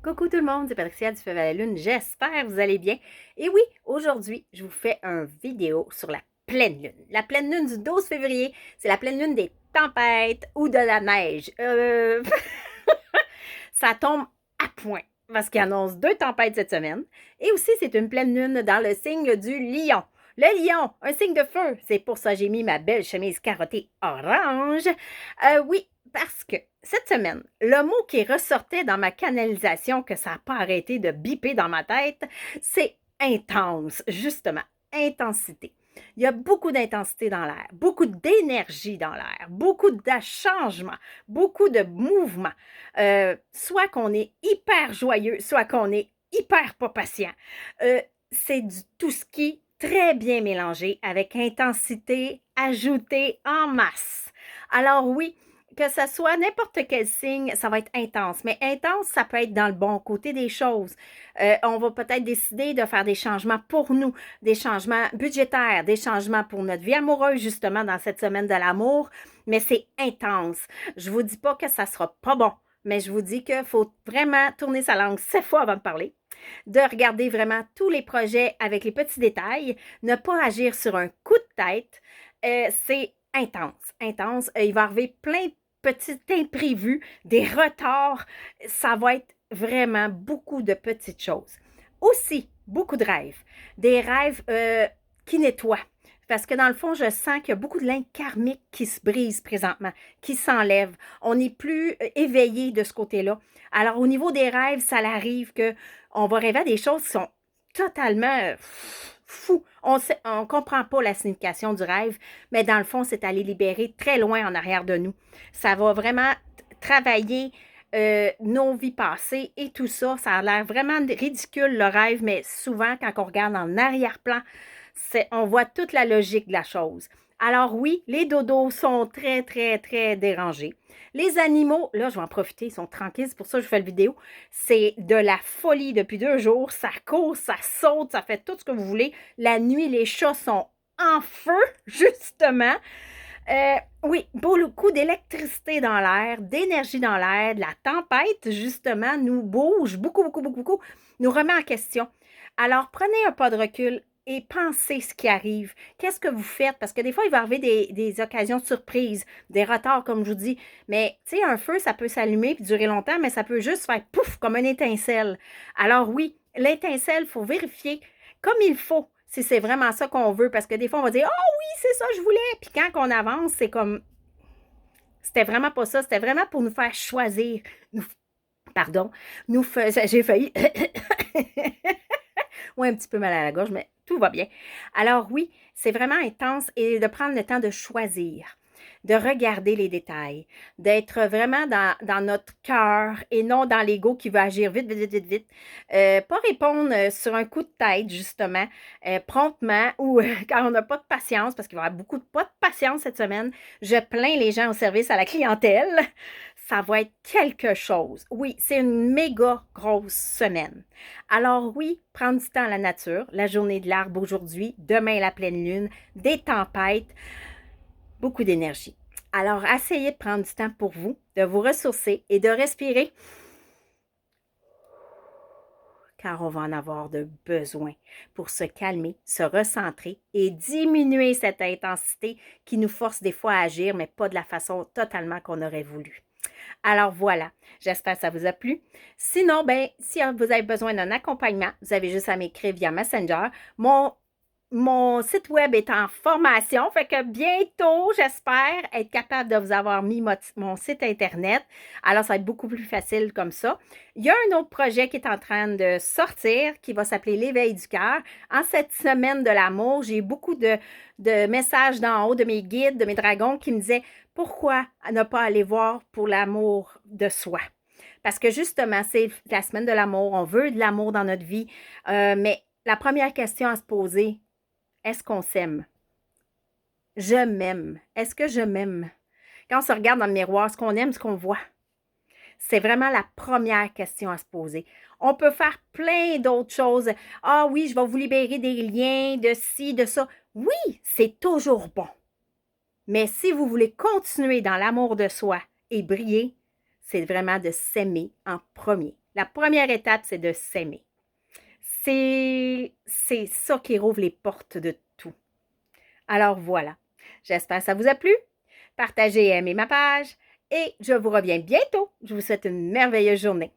Coucou tout le monde, c'est Patricia du Feu la Lune, j'espère que vous allez bien. Et oui, aujourd'hui, je vous fais une vidéo sur la pleine lune. La pleine lune du 12 février, c'est la pleine lune des tempêtes ou de la neige. Ça tombe à point parce qu'il annonce 2 tempêtes cette semaine. Et aussi, c'est une pleine lune dans le signe du lion. Le lion, un signe de feu. C'est pour ça que j'ai mis ma belle chemise carottée orange. Oui, parce que cette semaine, le mot qui ressortait dans ma canalisation, que ça n'a pas arrêté de biper dans ma tête, c'est intense, justement, intensité. Il y a beaucoup d'intensité dans l'air, beaucoup d'énergie dans l'air, beaucoup de changements, beaucoup de mouvements. Soit qu'on est hyper joyeux, soit qu'on est hyper pas patient. C'est du tout ski très bien mélangé avec intensité ajoutée en masse. Alors oui, que ce soit n'importe quel signe, ça va être intense. Mais intense, ça peut être dans le bon côté des choses. On va peut-être décider de faire des changements pour nous, des changements budgétaires, des changements pour notre vie amoureuse, justement, dans cette semaine de l'amour. Mais c'est intense. Je vous dis pas que ça sera pas bon, mais je vous dis qu'il faut vraiment tourner sa langue 7 fois avant de parler, de regarder vraiment tous les projets avec les petits détails, ne pas agir sur un coup de tête. C'est intense, intense. Il va arriver plein de petits imprévus, des retards. Ça va être vraiment beaucoup de petites choses. Aussi, beaucoup de rêves. Des rêves qui nettoient. Parce que dans le fond, je sens qu'il y a beaucoup de lignes karmiques qui se brisent présentement, qui s'enlèvent. On n'est plus éveillé de ce côté-là. Alors, au niveau des rêves, ça arrive qu'on va rêver à des choses qui sont totalement fous. On ne comprend pas la signification du rêve, mais dans le fond, c'est aller libérer très loin en arrière de nous. Ça va vraiment travailler nos vies passées et tout ça. Ça a l'air vraiment ridicule, le rêve, mais souvent, quand on regarde en arrière-plan, on voit toute la logique de la chose. Alors oui, les dodos sont très, très, très dérangés. Les animaux, là, je vais en profiter, ils sont tranquilles, c'est pour ça que je fais la vidéo. C'est de la folie depuis 2 jours. Ça court, ça saute, ça fait tout ce que vous voulez. La nuit, les chats sont en feu, justement. Oui, beaucoup d'électricité dans l'air, d'énergie dans l'air, de la tempête, justement, nous bouge beaucoup, beaucoup, beaucoup, beaucoup, nous remet en question. Alors, prenez un pas de recul et pensez ce qui arrive. Qu'est-ce que vous faites? Parce que des fois, il va arriver des occasions de surprise, des retards, comme je vous dis. Mais, tu sais, un feu, ça peut s'allumer et durer longtemps, mais ça peut juste faire pouf, comme une étincelle. Alors oui, l'étincelle, il faut vérifier comme il faut si c'est vraiment ça qu'on veut. Parce que des fois, on va dire, oh oui, c'est ça que je voulais. Puis quand on avance, c'est comme, c'était vraiment pas ça. C'était vraiment pour nous faire choisir. Pardon, j'ai failli ou un petit peu mal à la gorge, mais tout va bien. Alors oui, c'est vraiment intense et de prendre le temps de choisir, de regarder les détails, d'être vraiment dans notre cœur et non dans l'ego qui veut agir vite, vite, vite, vite, vite. Pas répondre sur un coup de tête, justement, promptement ou quand on n'a pas de patience, parce qu'il va y avoir beaucoup de pas de patience cette semaine. Je plains les gens au service à la clientèle. Ça va être quelque chose. Oui, c'est une méga grosse semaine. Alors oui, prendre du temps à la nature, la journée de l'arbre aujourd'hui, demain la pleine lune, des tempêtes, beaucoup d'énergie. Alors essayez de prendre du temps pour vous, de vous ressourcer et de respirer, car on va en avoir de besoin pour se calmer, se recentrer et diminuer cette intensité qui nous force des fois à agir, mais pas de la façon totalement qu'on aurait voulu. Alors voilà, j'espère que ça vous a plu. Sinon, ben, si vous avez besoin d'un accompagnement, vous avez juste à m'écrire via Messenger. Mon site web est en formation, fait que bientôt, j'espère être capable de vous avoir mis mon site Internet. Alors, ça va être beaucoup plus facile comme ça. Il y a un autre projet qui est en train de sortir, qui va s'appeler l'Éveil du cœur. En cette semaine de l'amour, j'ai beaucoup de messages d'en haut de mes guides, de mes dragons qui me disaient « Pourquoi ne pas aller voir pour l'amour de soi? » Parce que justement, c'est la semaine de l'amour, on veut de l'amour dans notre vie, mais la première question à se poser, est-ce qu'on s'aime? Je m'aime. Est-ce que je m'aime? Quand on se regarde dans le miroir, est-ce qu'on aime ce qu'on voit? C'est vraiment la première question à se poser. On peut faire plein d'autres choses. Ah oui, je vais vous libérer des liens, de ci, de ça. Oui, c'est toujours bon. Mais si vous voulez continuer dans l'amour de soi et briller, c'est vraiment de s'aimer en premier. La première étape, c'est de s'aimer. C'est ça qui rouvre les portes de tout. Alors voilà, j'espère que ça vous a plu. Partagez et aimez ma page et je vous reviens bientôt. Je vous souhaite une merveilleuse journée.